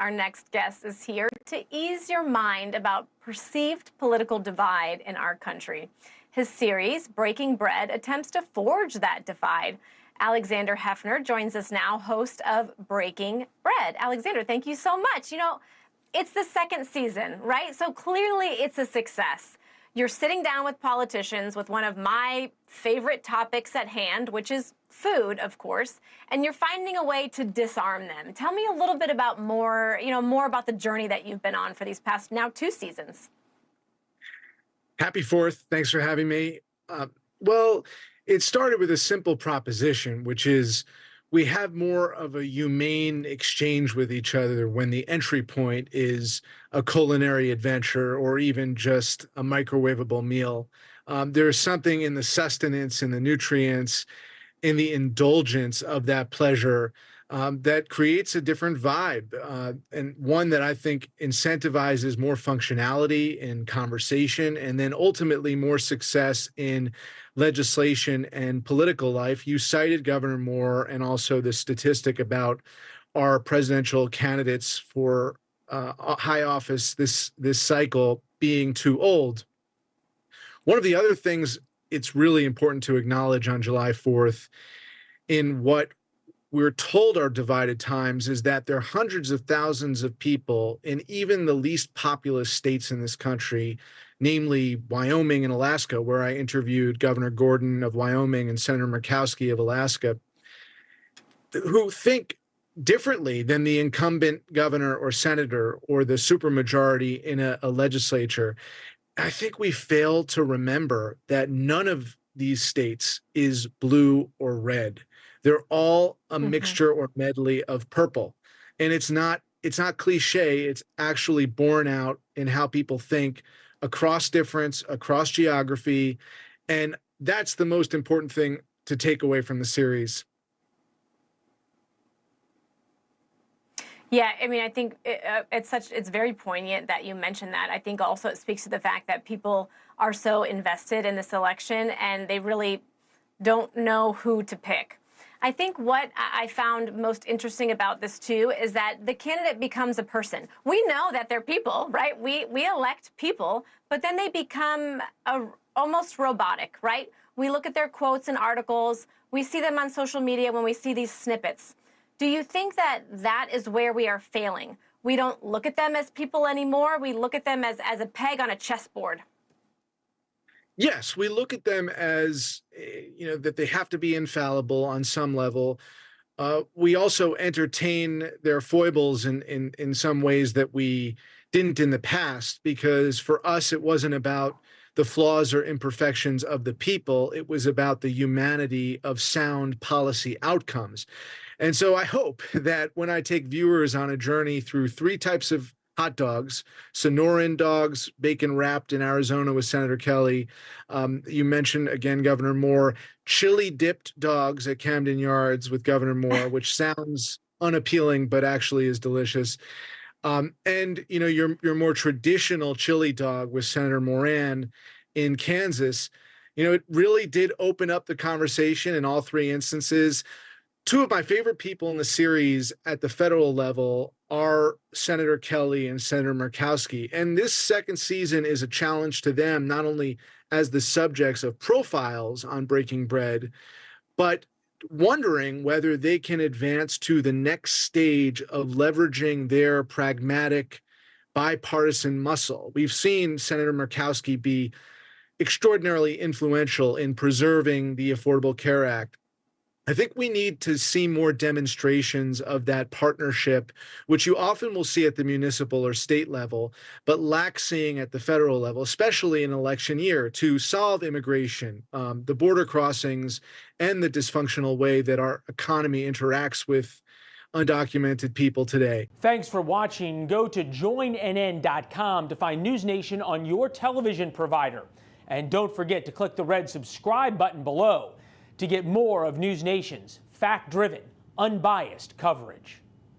our next guest, is here to ease your mind about perceived political divide in our country. His series, Breaking Bread, attempts to forge that divide. Alexander Heffner joins us now, host of Breaking Bread. Alexander, thank you so much. You know, it's the second season, right? So clearly it's a success. You're sitting down with politicians with one of my favorite topics at hand, which is food, of course, and you're finding a way to disarm them. Tell me a little bit about more about the journey that you've been on for these past now 2 seasons. Happy 4th. Thanks for having me. Well, it started with a simple proposition, which is we have more of a humane exchange with each other when the entry point is a culinary adventure or even just a microwavable meal. There's something in the sustenance and the nutrients, in the indulgence of that pleasure that creates a different vibe, and one that I think incentivizes more functionality in conversation and then ultimately more success in legislation and political life. You cited Governor Moore and also the statistic about our presidential candidates for high office this cycle being too old. One of the other things it's really important to acknowledge on July 4th in what we're told are divided times is that there are hundreds of thousands of people in even the least populous states in this country, namely Wyoming and Alaska, where I interviewed Governor Gordon of Wyoming and Senator Murkowski of Alaska, who think differently than the incumbent governor or senator or the supermajority in a legislature. I think we fail to remember that none of these states is blue or red. They're all a mixture or medley of purple. And it's not cliche. It's actually borne out in how people think across difference, across geography. And that's the most important thing to take away from the series. Yeah, I mean, I think it's very poignant that you mentioned that. I think also it speaks to the fact that people are so invested in this election and they really don't know who to pick. I think what I found most interesting about this, too, is that the candidate becomes a person. We know that they're people, right? We elect people, but then they become almost robotic, right? We look at their quotes and articles. We see them on social media when we see these snippets. Do you think that that is where we are failing? We don't look at them as people anymore. We look at them as a peg on a chessboard. Yes, we look at them as, that they have to be infallible on some level. We also entertain their foibles in some ways that we didn't in the past, because for us, it wasn't about the flaws or imperfections of the people. It was about the humanity of sound policy outcomes. And so I hope that when I take viewers on a journey through 3 types of hot dogs, Sonoran dogs, bacon wrapped in Arizona with Senator Kelly. You mentioned, again, Governor Moore, chili dipped dogs at Camden Yards with Governor Moore, which sounds unappealing, but actually is delicious. And, your more traditional chili dog with Senator Moran in Kansas, it really did open up the conversation in all 3 instances. 2 of my favorite people in the series at the federal level are Senator Kelly and Senator Murkowski. And this second season is a challenge to them, not only as the subjects of profiles on Breaking Bread, but wondering whether they can advance to the next stage of leveraging their pragmatic bipartisan muscle. We've seen Senator Murkowski be extraordinarily influential in preserving the Affordable Care Act. I think we need to see more demonstrations of that partnership, which you often will see at the municipal or state level, but lack seeing at the federal level, especially in election year, to solve immigration, the border crossings, and the dysfunctional way that our economy interacts with undocumented people today. Thanks for watching. Go to joinnn.com to find NewsNation on your television provider. And don't forget to click the red subscribe button below to get more of NewsNation's fact-driven, unbiased coverage.